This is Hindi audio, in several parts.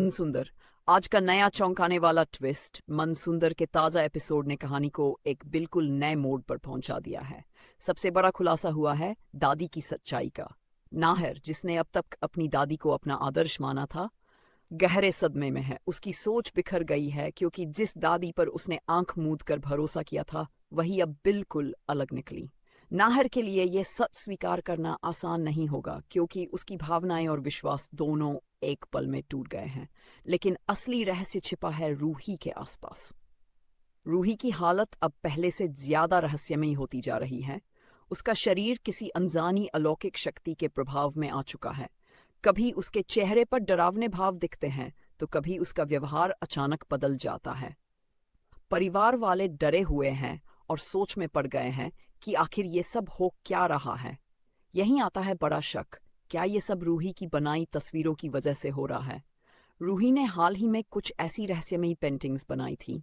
मनसुंदर। आज का नया चौंकाने वाला ट्विस्ट। मनसुंदर के ताज़ा एपिसोड ने कहानी को एक बिल्कुल नए मोड़ पर पहुंचा दिया है। सबसे बड़ा खुलासा हुआ है दादी की सच्चाई का। नाहर, जिसने अब तक अपनी दादी को अपना आदर्श माना था, गहरे सदमे में है। उसकी सोच बिखर गई है क्योंकि जिस दादी पर उसने आंख मूंद कर भरोसा किया था, वही अब बिल्कुल अलग निकली। नाहर के लिए यह सच स्वीकार करना आसान नहीं होगा क्योंकि उसकी भावनाएं और विश्वास दोनों एक पल में टूट गए हैं। लेकिन असली रहस्य छिपा है रूही के आसपास। रूही की हालत अब पहले से ज्यादा रहस्यमयी होती जा रही है। उसका शरीर किसी अनजानी अलौकिक शक्ति के प्रभाव में आ चुका है। कभी उसके चेहरे पर डरावने भाव दिखते हैं, तो कभी उसका व्यवहार अचानक बदल जाता है। परिवार वाले डरे हुए हैं और सोच में पड़ गए हैं कि आखिर ये सब हो क्या रहा है। यहीं आता है बड़ा शक। क्या ये सब रूही की बनाई तस्वीरों की वजह से हो रहा है? रूही ने हाल ही में कुछ ऐसी रहस्यमयी पेंटिंग्स बनाई थी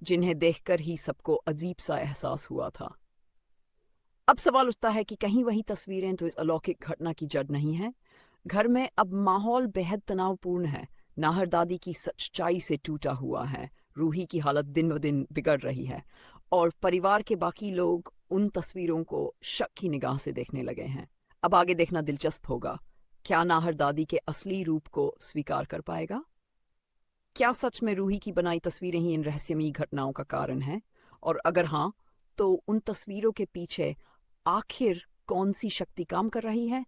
जिन्हें देखकर ही सबको अजीब सा एहसास हुआ था। अब सवाल उठता है कि कहीं वही तस्वीरें तो इस अलौकिक घटना की जड़ नहीं है। घर में अब माहौल बेहद तनावपूर्ण है। नाहर दादी की सच्चाई से टूटा हुआ है। रूही की हालत दिन ब दिन बिगड़ रही है और परिवार के बाकी लोग उन तस्वीरों को शक की निगाह से देखने लगे हैं। अब आगे देखना दिलचस्प होगा। क्या नाहर दादी के असली रूप को स्वीकार कर पाएगा? क्या सच में रूही की बनाई तस्वीरें ही इन रहस्यमयी घटनाओं का कारण हैं? और अगर हाँ, तो उन तस्वीरों के पीछे आखिर कौन सी शक्ति काम कर रही है?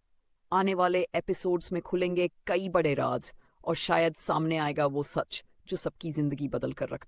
आने वाले एपिसोड्स में खुलेंगे कई बड़े राज और शायद सामने आएगा वो सच जो सबकी जिंदगी बदल कर रख दे।